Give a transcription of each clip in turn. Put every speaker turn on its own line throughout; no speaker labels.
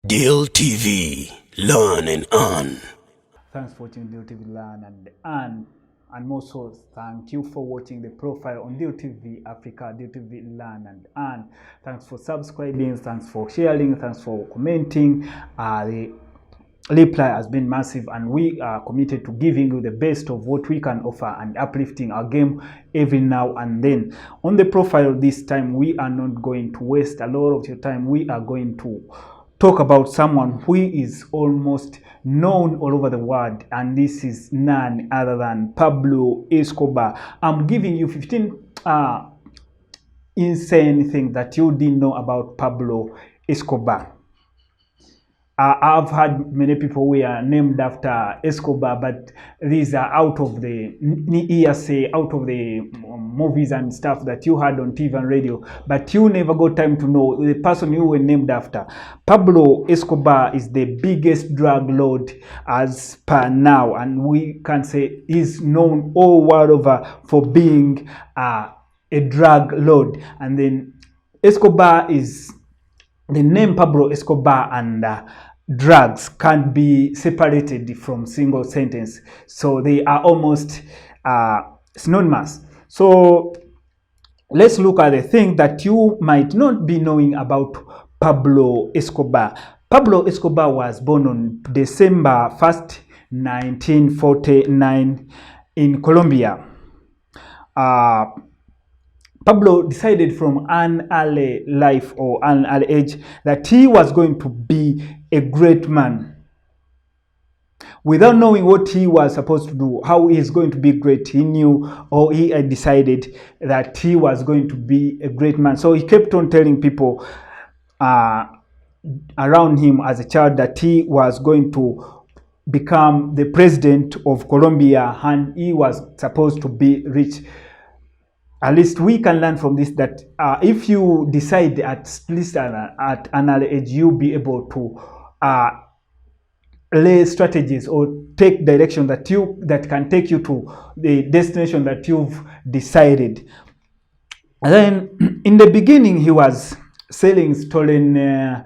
Deal TV, learn and earn.
Thanks for watching Deal TV, learn and earn. And most so, thank you for watching the profile on Deal TV Africa, Deal TV, learn and earn. Thanks for subscribing, thanks for sharing, thanks for commenting. The reply has been massive, and we are committed to giving you the best of what we can offer and uplifting our game every now and then. On the profile this time, we are not going to waste a lot of your time. We are going to talk about someone who is almost known all over the world, and this is none other than Pablo Escobar. I'm giving you 15 insane things that you didn't know about Pablo Escobar. I've had many people who are named after Escobar, but these are out of the hearsay, out of the movies and stuff that you heard on TV and radio, but you never got time to know the person you were named after. Pablo Escobar is the biggest drug lord as per now, and we can say he's known all world over for being a drug lord. And then Escobar is the name Pablo Escobar and drugs can't be separated from single sentence, so they are almost synonymous. So let's look at the thing that you might not be knowing about Pablo Escobar. Pablo Escobar was born on December 1st, 1949 in Colombia. Pablo decided from an early life or an early age that he was going to be a great man. Without knowing what he was supposed to do, how he is going to be great, he knew, or he had decided that he was going to be a great man. So he kept on telling people around him as a child that he was going to become the president of Colombia, and he was supposed to be rich. At least we can learn from this that if you decide at least at an early age, you'll be able to lay strategies or take direction that can take you to the destination that you've decided. And then in the beginning, he was selling stolen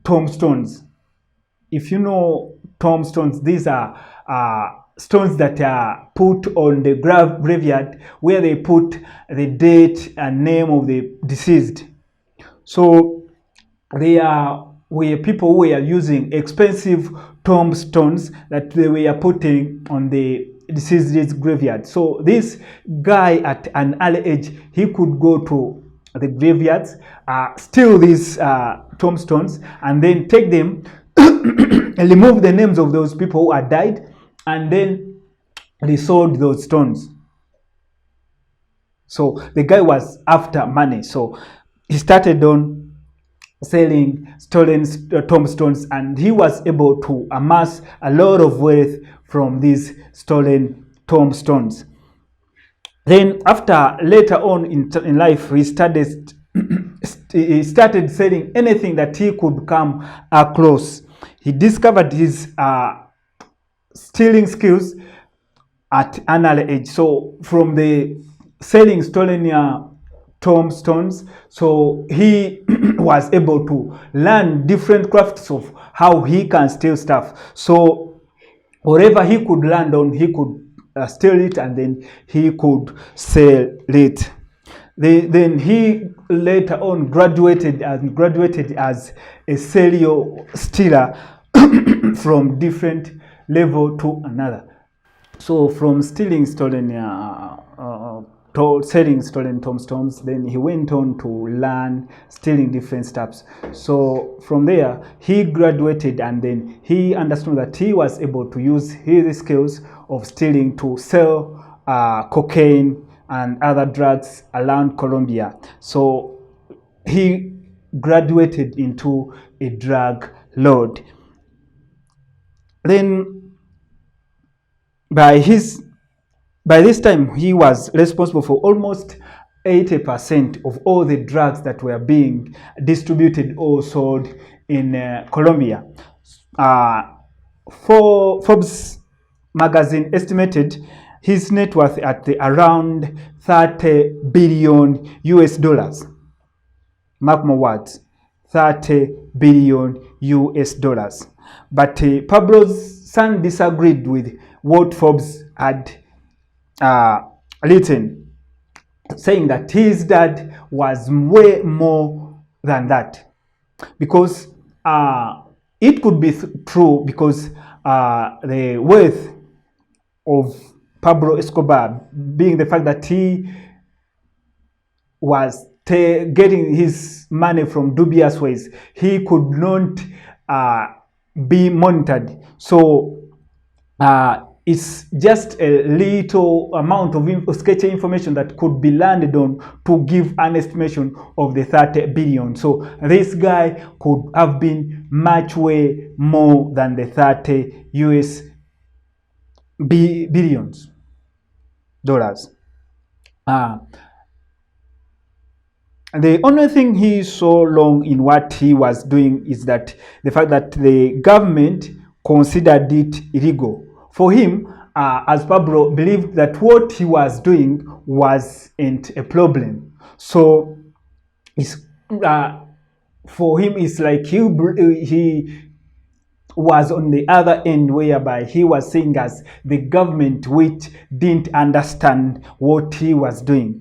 tombstones. If you know tombstones, these are stones that are put on the graveyard where they put the date and name of the deceased. So they are where people were using expensive tombstones that they were putting on the deceased's graveyard. So this guy at an early age, he could go to the graveyards, steal these tombstones, and then take them and remove the names of those people who had died, and then they sold those stones. So the guy was after money, so he started on selling stolen tombstones, and he was able to amass a lot of wealth from these stolen tombstones. Then after later on in life, he started selling anything that he could come across. He discovered his stealing skills at an early age. So from the selling stolen tombstones, so he was able to learn different crafts of how he can steal stuff. So whatever he could land on, he could steal it, and then he could sell it. Then he later on graduated as a serial stealer from different level to another. So from stealing stolen selling stolen tombstones, then he went on to learn stealing different stuffs. So from there he graduated, and then he understood that he was able to use his skills of stealing to sell cocaine and other drugs around Colombia. So he graduated into a drug lord. Then by this time, he was responsible for almost 80% of all the drugs that were being distributed or sold in Colombia. Forbes magazine estimated his net worth at around 30 billion US dollars. Mark my words, 30 billion US dollars. But Pablo's son disagreed with what Forbes had written, saying that his dad was way more than that, because it could be true, because the wealth of Pablo Escobar being the fact that he was getting his money from dubious ways, he could not be monitored. So it's just a little amount of sketchy information that could be landed on to give an estimation of the 30 billion. So this guy could have been much way more than the 30 US billions dollars. The only thing he saw wrong in what he was doing is that the fact that the government considered it illegal. For him, as Pablo believed that what he was doing wasn't a problem. So it's, for him, it's like he was on the other end, whereby he was seeing as the government which didn't understand what he was doing.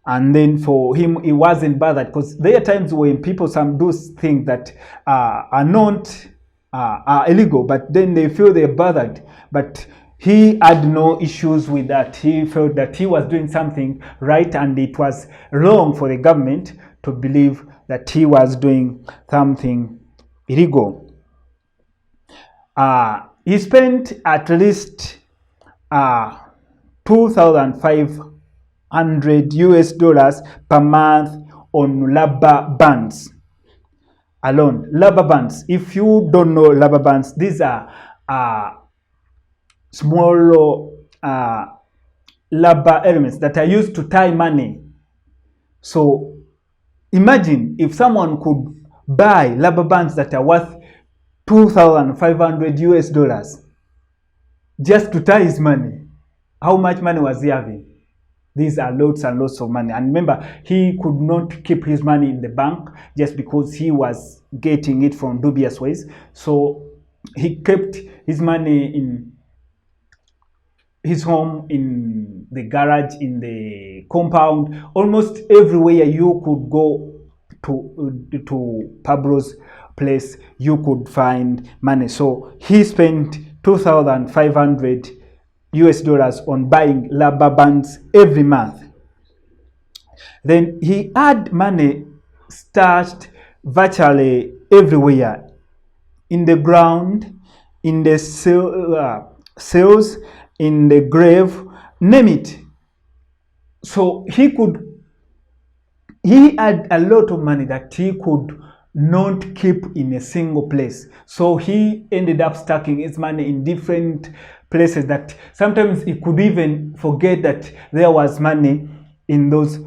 And then for him, he wasn't bothered, because there are times when people some do things that are not are illegal, but then they feel they're bothered. But he had no issues with that. He felt that he was doing something right, and it was wrong for the government to believe that he was doing something illegal. He spent at least 2,500 US dollars per month on rubber bands alone. Rubber bands, if you don't know rubber bands, these are small rubber elements that are used to tie money. So imagine if someone could buy rubber bands that are worth 2,500 US dollars just to tie his money. How much money was he having? These are lots and lots of money. And remember, he could not keep his money in the bank just because he was getting it from dubious ways. So he kept his money in his home, in the garage, in the compound, almost everywhere you could go to Pablo's place, you could find money. So he spent 2,500 US dollars on buying rubber bands every month. Then he had money stashed virtually everywhere, in the ground, in the cells, in the grave, name it. So he had a lot of money that he could not keep in a single place. So he ended up stacking his money in different places that sometimes he could even forget that there was money in those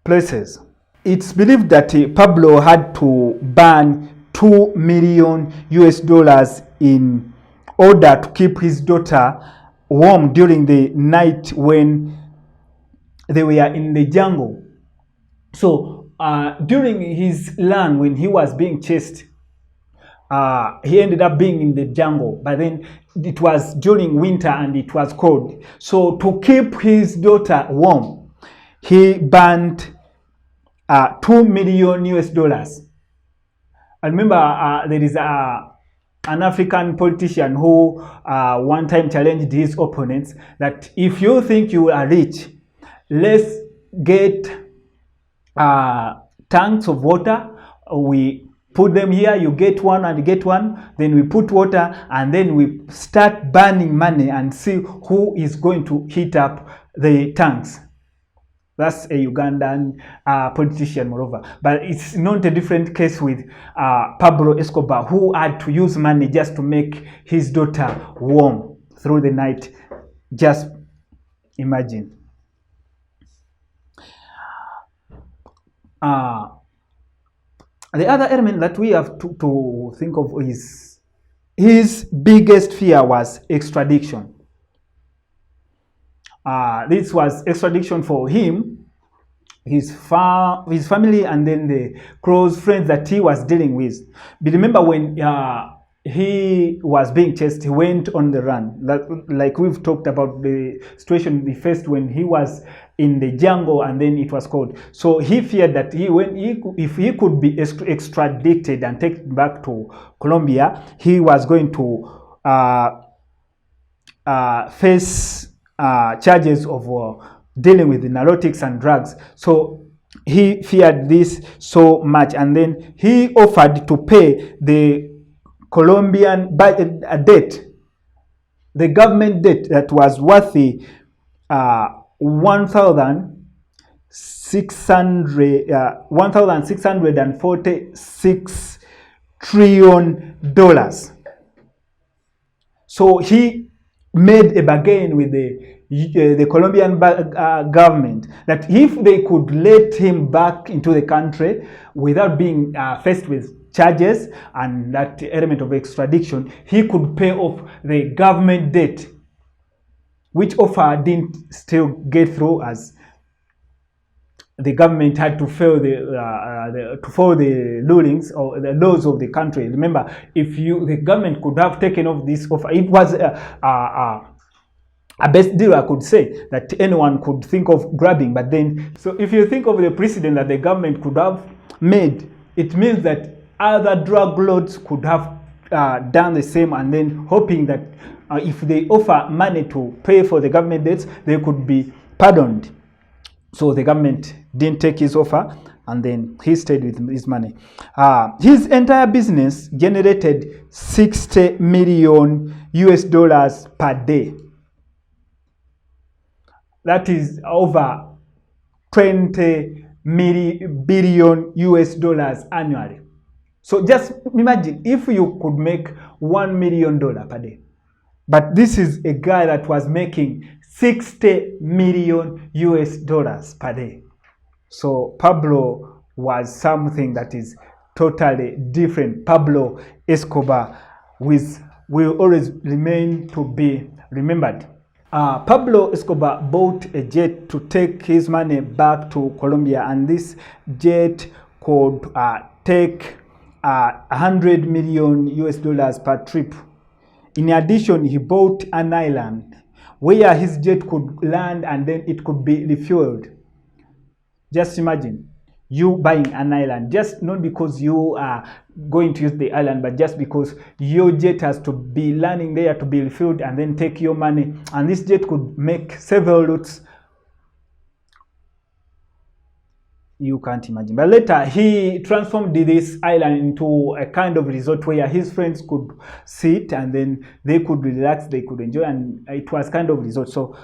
places. It's believed that Pablo had to burn 2 million US dollars in order to keep his daughter warm during the night when they were in the jungle. So during his run, when he was being chased, he ended up being in the jungle, but then it was during winter and it was cold. So to keep his daughter warm, he burned 2 million US dollars. I remember there is an African politician who one time challenged his opponents that if you think you are rich, let's get tanks of water. We put them here, you get one and get one, then we put water, and then we start burning money and see who is going to heat up the tanks. That's a Ugandan politician, moreover. But it's not a different case with Pablo Escobar, who had to use money just to make his daughter warm through the night. Just imagine. The other element that we have to think of is his biggest fear was extradition. This was extradition for him his family, and then the close friends that he was dealing with. But remember, when he was being chased, he went on the run. Like we've talked about the situation he faced when he was in the jungle, and then it was cold. So he feared that if he could be extradited and taken back to Colombia, he was going to face charges of dealing with the narcotics and drugs. So he feared this so much, and then he offered to pay the Colombian debt, the government debt that was worth 1,646 trillion dollars. So he made a bargain with the Colombian government that if they could let him back into the country without being faced with charges and that element of extradition, he could pay off the government debt, which offer didn't still get through, as the government had to follow the rulings or the laws of the country. Remember, the government could have taken off this offer. It was a best deal, I could say, that anyone could think of grabbing. But then, so if you think of the precedent that the government could have made, it means that other drug lords could have done the same, and then hoping that if they offer money to pay for the government debts, they could be pardoned. So the government didn't take his offer, and then he stayed with his money. His entire business generated 60 million US dollars per day. That is over 20 billion US dollars annually. So just imagine if you could make $1 million per day. But this is a guy that was making 60 million US dollars per day. So Pablo was something that is totally different. Pablo Escobar will always remain to be remembered. Pablo Escobar bought a jet to take his money back to Colombia, and this jet could take 100 million US dollars per trip. In addition, he bought an island where his jet could land and then it could be refueled. Just imagine you buying an island, just not because you are going to use the island, but just because your jet has to be landing there to be refueled and then take your money, and this jet could make several routes. You can't imagine. But later he transformed this island into a kind of resort where his friends could sit and then they could relax, they could enjoy, and it was kind of resort. So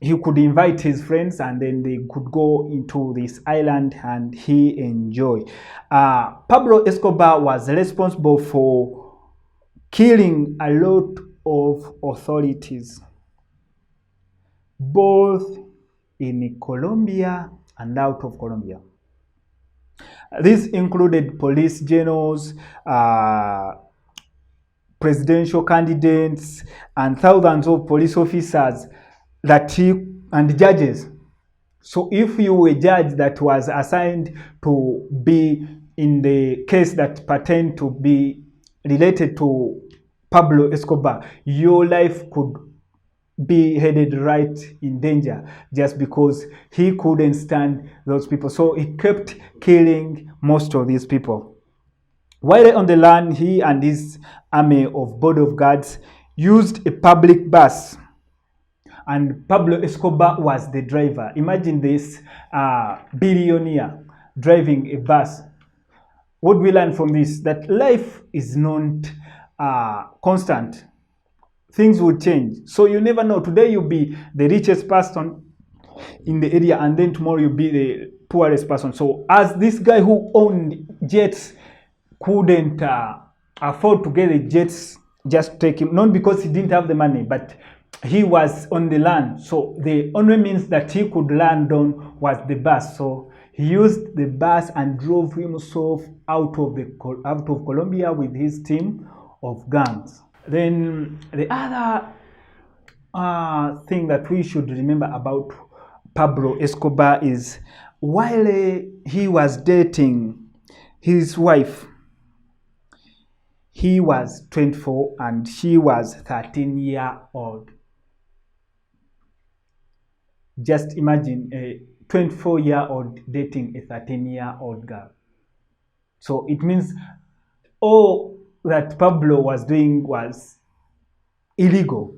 he could invite his friends and then they could go into this island and he enjoy. Pablo Escobar was responsible for killing a lot of authorities, both in Colombia and out of Colombia. This included police generals, presidential candidates, and thousands of police officers and judges. So if you were a judge that was assigned to be in the case that pertained to be related to Pablo Escobar, your life could be headed right in danger just because he couldn't stand those people. So he kept killing most of these people. While on the land, he and his army of board of guards used a public bus, and Pablo Escobar was the driver. Imagine this billionaire driving a bus. What we learn from this? That life is not constant. Things will change. So you never know. Today you'll be the richest person in the area, and then tomorrow you'll be the poorest person. So as this guy who owned jets couldn't afford to get the jets, just take him, not because he didn't have the money, but he was on the land. So the only means that he could land on was the bus. So he used the bus and drove himself out of Colombia with his team of guns. Then the other thing that we should remember about Pablo Escobar is while he was dating his wife, he was 24 and she was 13-year-old. Just imagine a 24-year-old dating a 13-year-old girl. So it means all that Pablo was doing was illegal.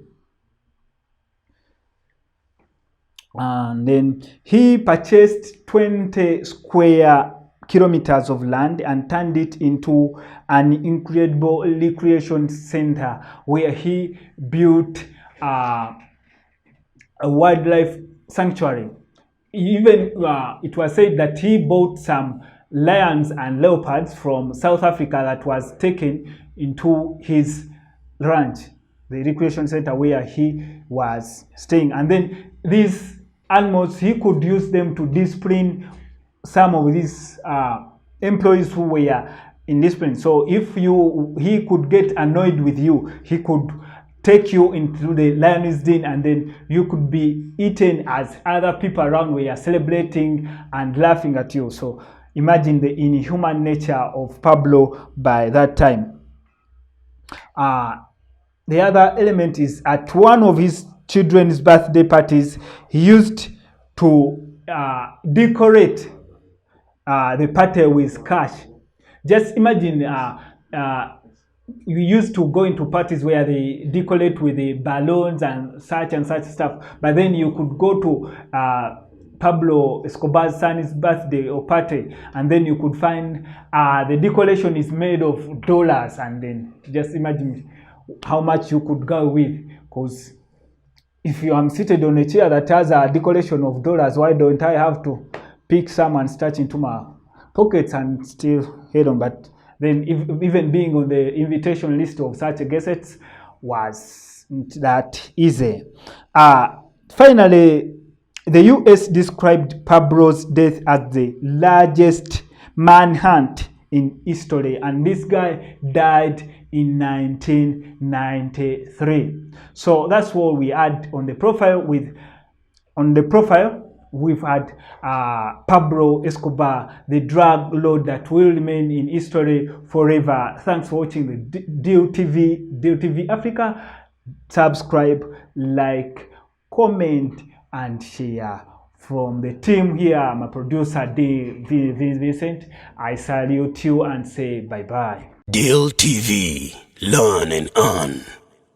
And then he purchased 20 square kilometers of land and turned it into an incredible recreation center where he built a wildlife sanctuary. Even it was said that he bought some lions and leopards from South Africa that was taken into his ranch, the recreation center where he was staying. And then these animals, he could use them to discipline some of these employees who were indisciplined. So if he could get annoyed with you, he could take you into the lion's den and then you could be eaten as other people around were celebrating and laughing at you. So imagine the inhuman nature of Pablo by that time. The other element is at one of his children's birthday parties, he used to decorate the party with cash. Just imagine you used to go into parties where they decorate with the balloons and such stuff, but then you could go to Pablo Escobar's son's birthday or party, and then you could find the decoration is made of dollars, and then just imagine how much you could go with. Because if you am seated on a chair that has a decoration of dollars, why don't I have to pick some and start into my pockets and still head on? But then even being on the invitation list of such guests was that easy. Finally, the US described Pablo's death as the largest manhunt in history, and this guy died in 1993. So that's what we had on the profile. We've had Pablo Escobar, the drug lord that will remain in history forever. Thanks for watching the Deal TV Africa. Subscribe, like, comment, and share. From the team here, my producer Dave Vincent, I salute you and say bye-bye.
Deal TV, learn and earn.